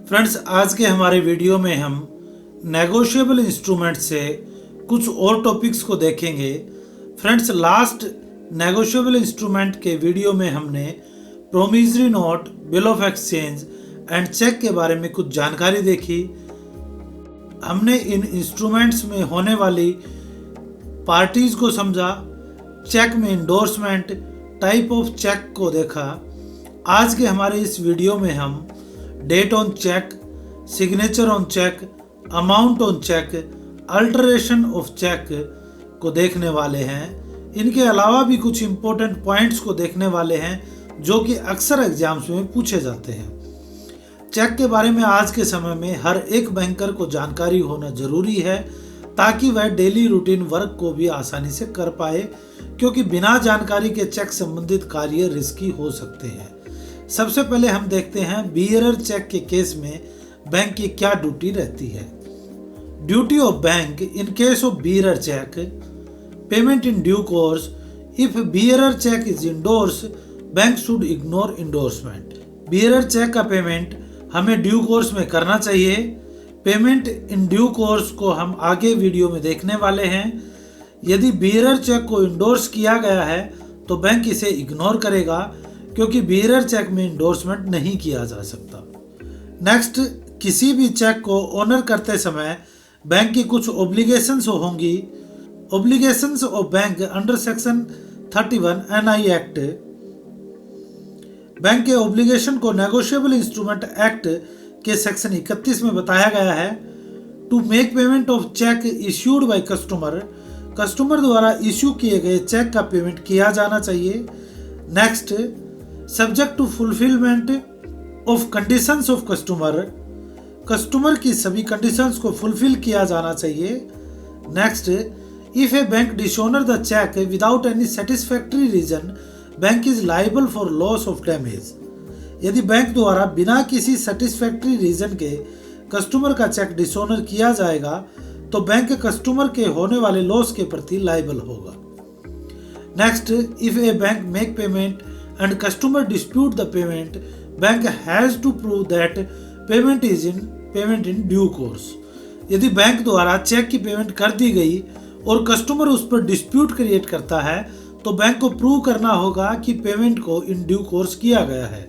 Friends, आज के हमारे वीडियो में हम नेगोशिएबल इंस्ट्रूमेंट से कुछ और टॉपिक्स को देखेंगे। फ्रेंड्स, लास्ट नेगोशिएबल इंस्ट्रूमेंट के वीडियो में हमने promissory note, bill of exchange and cheque के बारे में कुछ जानकारी देखी। हमने इन इंस्ट्रूमेंट्स में होने वाली पार्टीज को समझा, चेक में इंडोर्समेंट, टाइप ऑफ चेक को देखा। आज के हमारे इस वीडियो में हम date on cheque, signature on cheque, amount on cheque, alteration of cheque को देखने वाले हैं। इनके अलावा भी कुछ इंपॉर्टेंट पॉइंट्स को देखने वाले हैं जो कि अक्सर एग्जाम्स में पूछे जाते हैं। चेक के बारे में आज के समय में हर एक बैंकर को जानकारी होना जरूरी है ताकि वह डेली रूटीन वर्क को भी आसानी से कर पाए, क्योंकि बिना जानकारी के चेक संबंधित कार्य रिस्की हो सकते हैं। सबसे पहले हम देखते हैं बियरर चेक के केस में बैंक की क्या ड्यूटी रहती है। Duty of bank in case of bearer cheque, payment in due course. If bearer cheque is endorse, bank should ignore endorsement. Bearer cheque का पेमेंट हमें ड्यू कोर्स में करना चाहिए। पेमेंट इन ड्यू कोर्स को हम आगे वीडियो में देखने वाले हैं। यदि बियरर चेक को इंडोर्स किया गया है तो बैंक इसे इग्नोर करेगा, क्योंकि बियरर चेक में इंडोर्समेंट नहीं किया जा सकता। नेक्स्ट, किसी भी चेक को ऑनर करते समय बैंक की कुछ ऑब्लिगेशंस होंगी। Obligations of bank under section 31 NI act. Bank के ऑब्लिगेशन को नेगोशिएबल इंस्ट्रूमेंट एक्ट के सेक्शन 31 में बताया गया है। To make payment of cheque issued by customer, customer द्वारा इश्यू किए गए चेक का पेमेंट किया जाना चाहिए। Next, subject to fulfilment of conditions of customer, customer की सभी कंडीशंस को फुलफिल किया जाना चाहिए। Next, if a bank dishonour the cheque without any satisfactory reason, bank is liable for loss of damage. यदि बैंक द्वारा बिना किसी सेटिस्फैक्टरी रीजन के कस्टमर का चेक डिसऑनर किया जाएगा तो बैंक कस्टमर के होने वाले लॉस के प्रति लायबल होगा। Next, if a bank make payment and customer dispute the payment, bank has to prove that payment in due course। यदि बैंक द्वारा चेक की पेमेंट कर दी गई और कस्टमर उस पर डिस्प्यूट क्रिएट करता है तो बैंक को प्रूव करना होगा कि पेमेंट को इन ड्यू कोर्स किया गया है।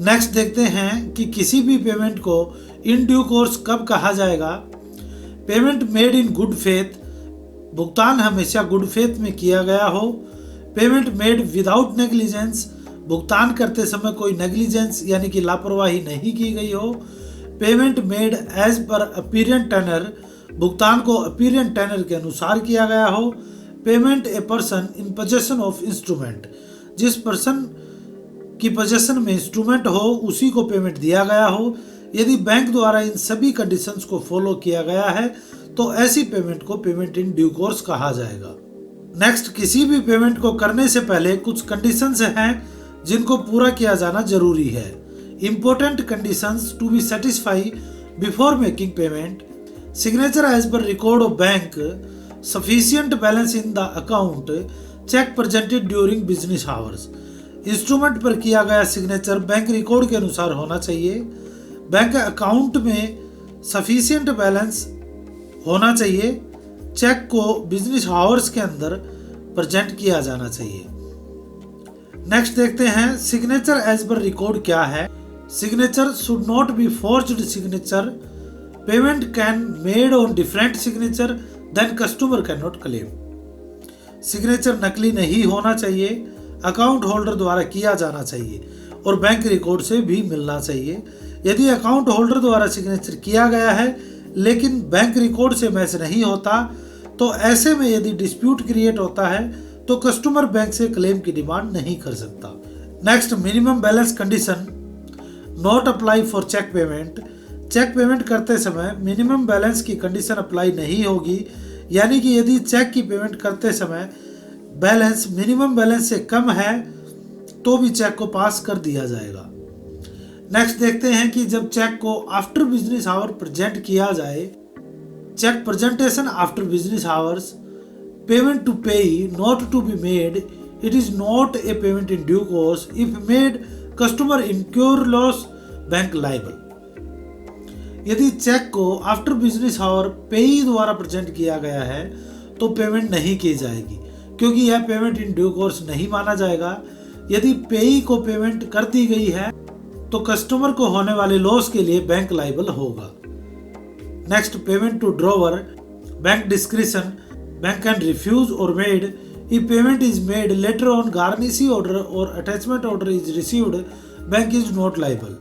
नेक्स्ट देखते हैं कि किसी भी पेमेंट को इन ड्यू कोर्स कब कहा जाएगा। Payment made in good faith, भुगतान हमेशा गुड फेथ में किया गया हो। पेमेंट मेड विदाउट नेग्लिजेंस, भुगतान करते समय कोई नेग्लिजेंस यानी कि लापरवाही नहीं की गई हो। Payment made as per अपीरियंट tenor, भुगतान को अपीरियंट टेनर के अनुसार किया गया हो। Payment a person in possession of instrument, जिस पर्सन की पोजेशन में इंस्ट्रूमेंट हो उसी को पेमेंट दिया गया हो। यदि बैंक द्वारा इन सभी कंडीशंस को फॉलो किया गया है तो ऐसी पेमेंट को पेमेंट इन ड्यू कोर्स कहा जाएगा। नेक्स्ट, किसी भी पेमेंट को करने से पहले कुछ कंडीशंस हैं जिनको पूरा किया जाना जरूरी है। Important conditions to be satisfy before making payment. Signature as per record of bank, sufficient balance in the account, cheque presented during business hours. Instrument पर किया गया सिग्नेचर बैंक रिकॉर्ड के अनुसार होना चाहिए। बैंक अकाउंट में सफिशिएंट बैलेंस होना चाहिए। चेक को बिजनेस आवर्स के अंदर प्रेजेंट किया जाना चाहिए। नेक्स्ट देखते हैं सिग्नेचर एज पर रिकॉर्ड क्या है। Signature should not be forged signature. Payment can made on different signature, then customer can not claim. Signature नकली नहीं होना चाहिए, अकाउंट होल्डर द्वारा किया जाना चाहिए और बैंक रिकॉर्ड से भी मिलना चाहिए। यदि अकाउंट होल्डर द्वारा सिग्नेचर किया गया है लेकिन बैंक रिकॉर्ड से मैच नहीं होता तो ऐसे में यदि डिस्प्यूट क्रिएट होता है तो कस्टमर बैंक से क्लेम की डिमांड नहीं कर सकता। Next, minimum balance condition not apply for cheque payment. Cheque payment करते समय मिनिमम बैलेंस की कंडीशन अप्लाई नहीं होगी, यानी कि यदि चेक की पेमेंट करते समय बैलेंस मिनिमम बैलेंस से कम है तो भी चेक को पास कर दिया जाएगा। नेक्स्ट देखते हैं कि जब चेक को आफ्टर बिजनेस आवर प्रेजेंट किया जाए, cheque presentation after business hours, payment to pay not to be made, it is not a payment in due course. If made, customer incur loss, bank liable। यदि cheque को after business hour payee द्वारा present किया गया है तो payment नहीं की जाएगी, क्योंकि यह पेमेंट इन ड्यू कोर्स नहीं माना जाएगा। यदि पेई को पेमेंट कर दी गई है तो कस्टमर को होने वाले लॉस के लिए बैंक लायबल होगा। Next, payment to drawer, bank discretion, bank can refuse और made if payment is made later on garnishee order और attachment order is received, bank is not liable.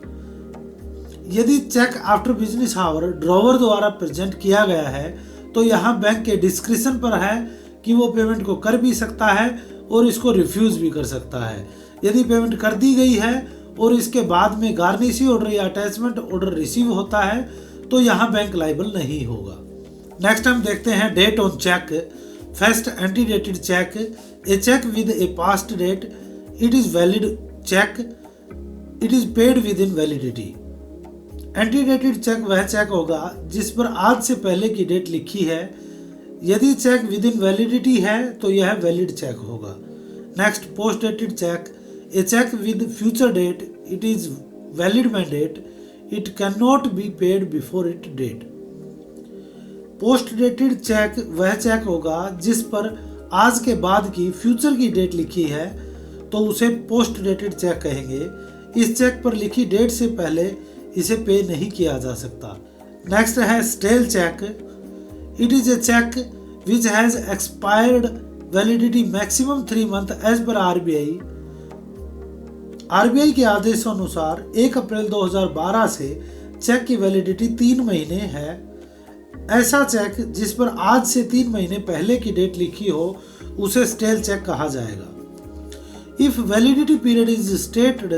यदि cheque after business hour drawer द्वारा present किया गया है तो यहाँ bank के डिस्क्रिशन पर है कि वो पेमेंट को कर भी सकता है और इसको रिफ्यूज भी कर सकता है। यदि पेमेंट कर दी गई है और इसके बाद में गार्निशी ऑर्डर या अटैचमेंट ऑर्डर रिसीव होता है तो यहाँ बैंक लायबल नहीं होगा। नेक्स्ट हम देखते हैं date on cheque. First, antedated cheque, a cheque with a past date, it is valid cheque, it is paid within validity. Antedated cheque वह चेक होगा जिस पर आज से पहले की डेट लिखी है। यदि चेक विद इन वैलिडिटी है तो यह वैलिड चेक होगा। Next, post dated cheque, a cheque with future date, it is valid mandate, it can not be paid before it date. Post dated cheque वह cheque होगा जिस पर आज के बाद की फ्यूचर की डेट लिखी है तो उसे पोस्ट डेटेड चेक कहेंगे। इस चेक पर लिखी डेट से पहले इसे पे नहीं किया जा सकता। नेक्स्ट है stale cheque, it is a cheque which has expired validity maximum 3 month as per RBI. RBI के आदेशों अनुसार 1 अप्रैल 2012 से चेक की वैलिडिटी 3 महीने है। ऐसा चेक जिस पर आज से 3 महीने पहले की डेट लिखी हो उसे स्टेल चेक कहा जाएगा। If validity period is stated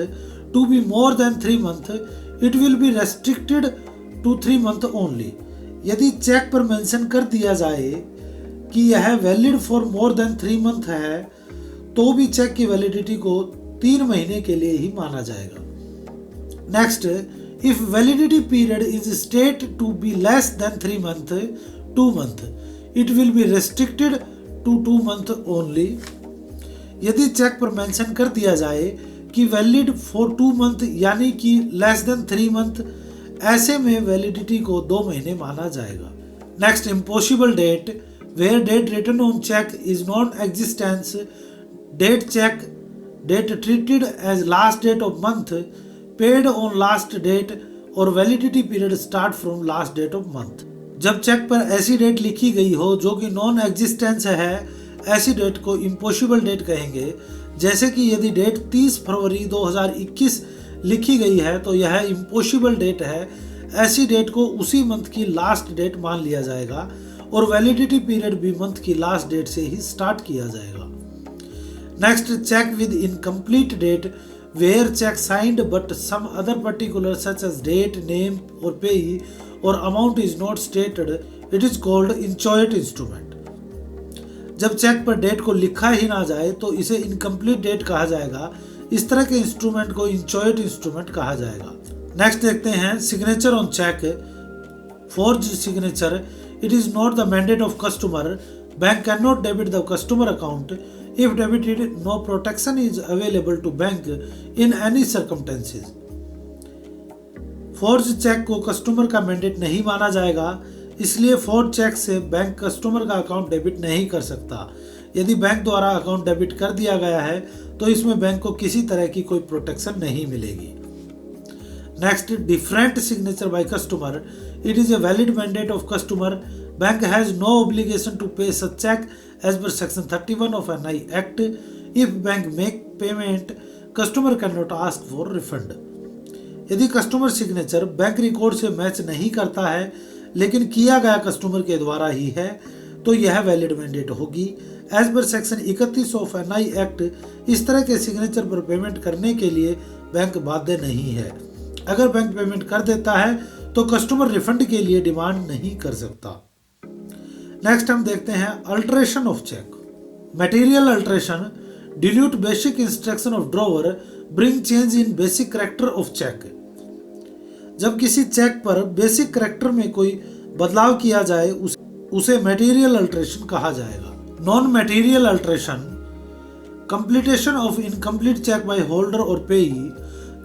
to be more than 3 month, it will be restricted to 3 month only. यदि चेक पर मेंशन कर दिया जाए कि यह valid for more than 3 month है तो भी चेक की वैलिडिटी को 3 महीने के लिए ही माना जाएगा। Next, if validity period is state to be less than 3 month, 2 month, it will be restricted to 2 month only. यदि चेक पर मेंशन कर दिया जाए कि वैलिड फॉर 2 मंथ यानी कि लेस देन 3 मंथ, ऐसे में वैलिडिटी को 2 महीने माना जाएगा। Next, impossible date, where date written on cheque is non existence, date cheque, date treated as last date of month, paid on last date और validity period start from last date of month. जब cheque पर ऐसी date लिखी गई हो जो कि non existence है, ऐसी डेट को इम्पॉसिबल डेट कहेंगे। जैसे कि यदि डेट 30 फरवरी 2021 लिखी गई है तो यह इम्पॉसिबल डेट है। ऐसी डेट को उसी मंथ की लास्ट डेट मान लिया जाएगा और वैलिडिटी पीरियड भी मंथ की लास्ट डेट से ही स्टार्ट किया जाएगा। Next, cheque with incomplete date, where cheque signed but some other particular such as date, name और पेई और amount is not stated, it is called inchoate instrument. जब cheque पर date को लिखा ही ना जाए तो इसे इनकम्प्लीट डेट कहा जाएगा। इस तरह के इंस्ट्रूमेंट को इंचॉइट इंस्ट्रूमेंट कहा जाएगा। नेक्स्ट देखते हैं signature on cheque, forge signature, it is not the mandate of customer, bank can not debit the customer account, if debited no protection is available to bank in any circumstances. Forge cheque को customer का mandate नहीं माना जाएगा, इसलिए forge cheque से bank customer का account debit नहीं कर सकता। यदि बैंक द्वारा अकाउंट डेबिट कर दिया गया है तो इसमें बैंक को किसी तरह की कोई प्रोटेक्शन नहीं मिलेगी। Next, different signature by customer, it is a valid mandate of customer, bank has no obligation to pay such cheque as per section 31 of NI act, if bank make payment customer can not ask for refund. यदि customer signature bank record से match नहीं करता है लेकिन किया गया customer के द्वारा ही है तो यह वैलिड मैंडेट होगी। As per section 31 of NI act, इस तरह के सिग्नेचर पर पेमेंट करने के लिए बैंक बाध्य नहीं है। अगर बैंक पेमेंट कर देता है तो कस्टमर रिफंड के लिए डिमांड नहीं कर सकता। नेक्स्ट हम देखते हैं alteration of cheque. Material alteration, dilute basic instruction of drawer, bring change in basic character of cheque. जब किसी चेक पर बेसिक कैरेक्टर में कोई बदलाव किया जाए उसे मटेरियल अल्टरेशन कहा जाएगा। Non material alteration, completion of incomplete cheque by holder और पेई,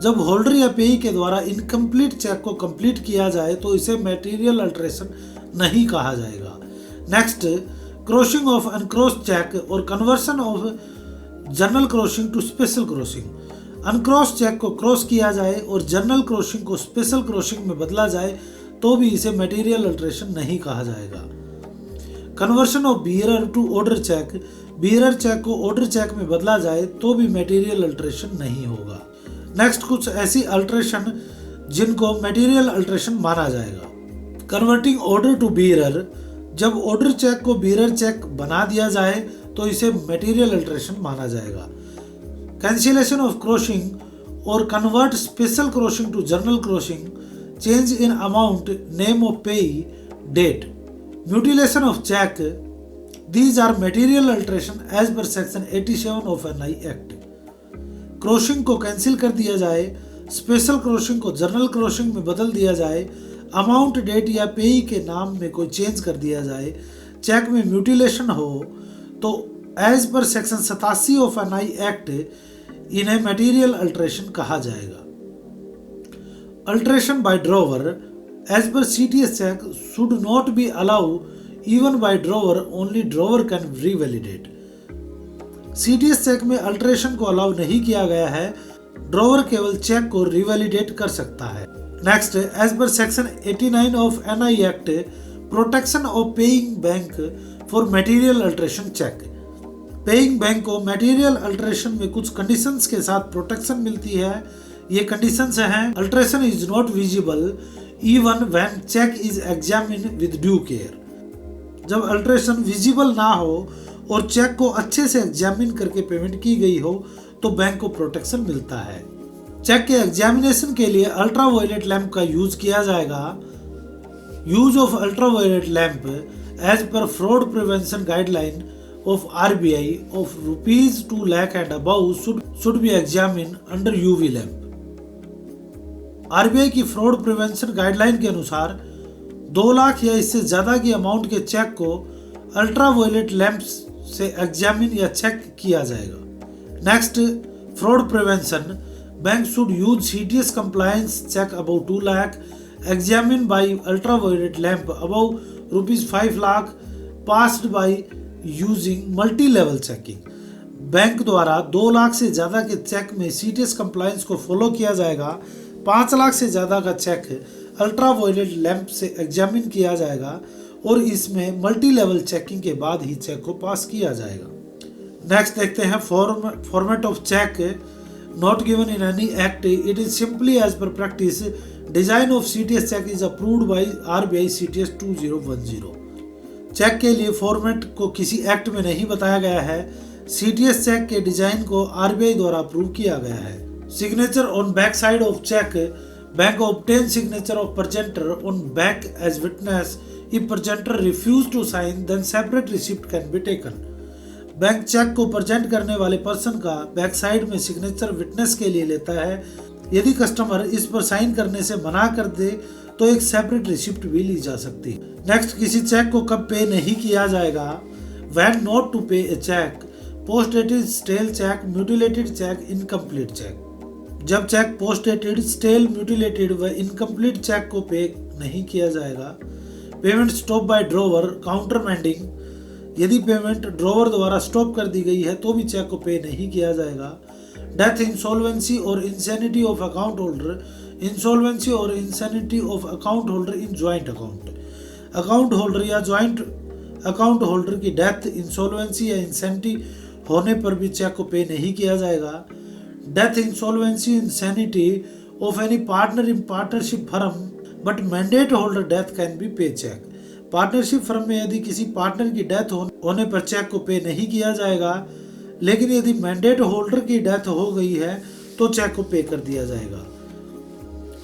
जब होल्डर या पेई के द्वारा इनकम्प्लीट चेक को कंप्लीट किया जाए तो इसे मटेरियल अल्टरेशन नहीं कहा जाएगा। Next, crossing of uncross cheque और conversion of general crossing to special crossing. Uncross cheque को क्रॉस किया जाए और जनरल क्रॉसिंग को स्पेशल क्रॉसिंग में बदला जाए तो भी इसे मटेरियल अल्टरेशन नहीं कहा जाएगा। Conversion of bearer to order cheque, bearer cheque को ऑर्डर चेक में बदला जाए तो भी मटेरियल अल्टरेशन नहीं होगा। नेक्स्ट, कुछ ऐसी अल्टरेशन जिनको मटेरियल अल्टरेशन माना जाएगा। कन्वर्टिंग ऑर्डर टू बियरर, जब ऑर्डर चेक को बियरर चेक बना दिया जाए तो इसे मटेरियल अल्टरेशन माना जाएगा। कैंसिलेशन ऑफ क्रॉसिंग और convert special crossing to general crossing, change in amount, name of payee, date. Mutilation of cheque, these are material alteration as per section 87 of NI act. Crossing को cancel कर दिया जाए, special crossing को general crossing में बदल दिया जाए, amount, date या पेई के नाम में कोई चेंज कर दिया जाए, चेक में म्यूटिलेशन हो तो as per section 87 of NI act इन्हें मटेरियल अल्टरेशन कहा जाएगा। Alteration by drawer, as per CTS cheque should not be allow even by drawer, only drawer can revalidate. CTS cheque में अल्टरेशन को allow नहीं किया गया है, ड्रॉवर केवल चेक को रिवैलिडेट कर सकता है। Next, as per section 89 of NI act, protection of paying bank for material alteration cheque. Paying bank को मटेरियल अल्टरेशन में कुछ कंडीशंस के साथ प्रोटेक्शन मिलती है। ये कंडीशंस हैं, alteration is not visible even when cheque is examined with due care. जब अल्टरेशन विजिबल ना हो और चेक को अच्छे से एग्जामिन करके पेमेंट की गई हो तो बैंक को प्रोटेक्शन मिलता है। चेक के एग्जामिनेशन के लिए अल्ट्रावायलेट लैंप का यूज किया जाएगा। Use of ultraviolet lamp as per fraud prevention guideline of RBI of ₹2 lakh and above should be examine under UV lamp. RBI की फ्रॉड प्रिवेंशन गाइडलाइन के अनुसार 2 लाख या इससे ज्यादा की अमाउंट के चेक को अल्ट्रावायलेट लैंप से एग्जामिन या चेक किया जाएगा। Next, fraud prevention, bank should use CTS compliance cheque above 2 lakh examine by ultraviolet lamp above ₹5 lakh passed by using multi level checking. Bank द्वारा 2 लाख से ज्यादा के चेक में सीटीएस कंप्लायंस को फॉलो किया जाएगा। 5 लाख से ज्यादा का चेक अल्ट्रावायलेट लैंप से एग्जामिन किया जाएगा और इसमें मल्टी लेवल चेकिंग के बाद ही चेक को पास किया जाएगा। नेक्स्ट देखते हैं format of cheque not given in any act, it is simply as per practice. Design of CTS cheque is approved by RBI CTS 2010। Cheque के लिए फॉर्मेट को किसी एक्ट में नहीं बताया गया है। सीटीएस चेक के डिजाइन को आरबीआई द्वारा अप्रूव किया गया है। Signature on back side of cheque, bank obtain signature of presenter on back as witness. If presenter refuse to sign then separate receipt can be taken. Bank cheque को present करने वाले person का back side में signature witness के लिए लेता है। यदि कस्टमर इस पर साइन करने से मना कर दे तो एक सेपरेट रिसिप्ट भी ली जा सकती है। नेक्स्ट, किसी चेक को कब पे नहीं किया जाएगा। When not to pay a cheque, post dated stale cheque, mutilated cheque, incomplete cheque. जब cheque post dated, stale, mutilated व इनकम्प्लीट चेक को पे नहीं किया जाएगा। Payment stop by drawer, countermanding, यदि पेमेंट ड्रॉवर द्वारा स्टॉप कर दी गई है तो भी चेक को पे नहीं किया जाएगा। डेथ, इंसॉल्वेंसी और insanity of account holder, insolvency और insanity of account holder in joint account, account holder या ज्वाइंट अकाउंट होल्डर की डेथ, इंसॉल्वेंसी या इंसैनिटी होने पर भी चेक को पे नहीं किया जाएगा। Death, insolvency, insanity of any partner in partnership firm but mandate holder death can be pay cheque. Partnership firm में यदि किसी पार्टनर की डेथ होने पर चेक को पे नहीं किया जाएगा, लेकिन यदि मैंडेट होल्डर की डेथ हो गई है तो चेक को पे कर दिया जाएगा।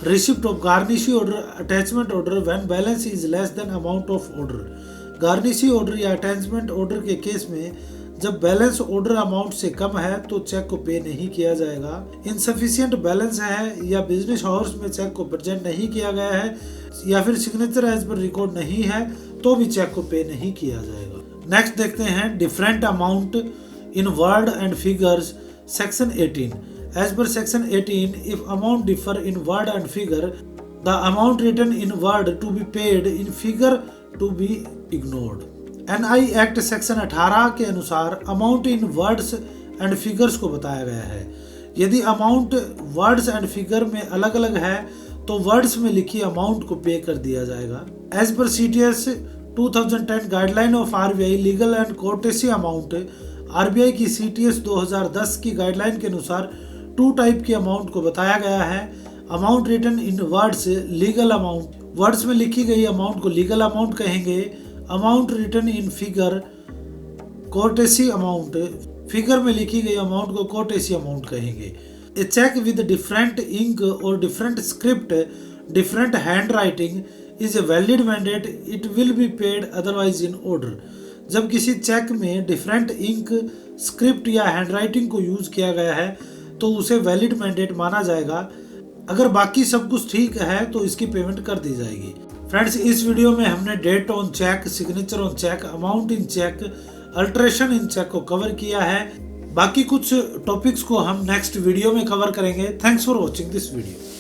Receipt of garnishee order, attachment order when balance is less than amount of order. Garnishee order या अटैचमेंट ऑर्डर के केस में जब बैलेंस ऑर्डर अमाउंट से कम है तो चेक को पे नहीं किया जाएगा। इनसफिशिएंट बैलेंस है या बिजनेस आवर्स में चेक को प्रेजेंट नहीं किया गया है या फिर सिग्नेचर एज पर रिकॉर्ड नहीं है तो भी चेक को पे नहीं किया जाएगा। नेक्स्ट देखते हैं different amount in word and figures, section 18। As per section 18, if amount differ in word and figure, the amount written in word to be paid in figure to be ignored. NI Act section 18 के अनुसार amount in words and figures को बताया गया है। यदि amount words and figure में अलग अलग है तो वर्ड्स में लिखी अमाउंट को पे कर दिया जाएगा। As per CTS 2010 guideline of RBI legal and courtesy amount, RBI की CTS 2010 की गाइडलाइन के अनुसार 2 टाइप की अमाउंट को बताया गया है। Amount written in words legal amount, words में लिखी गई अमाउंट को लीगल अमाउंट कहेंगे। Amount written in figure courtesy amount, figure में लिखी गई अमाउंट को कोर्टेसी अमाउंट कहेंगे। A cheque with different ink और different script, different hand writing is a valid mandate, it will be paid otherwise in order. जब किसी cheque में different ink, script या हैंड राइटिंग को यूज किया गया है तो उसे वैलिड मैंडेट माना जाएगा। अगर बाकी सब कुछ ठीक है तो इसकी पेमेंट कर दी जाएगी। फ्रेंड्स, इस वीडियो में हमने date on cheque, signature on cheque, amount in cheque, alteration in cheque को कवर किया है। बाकी कुछ टॉपिक्स को हम नेक्स्ट वीडियो में कवर करेंगे। Thanks for watching this video.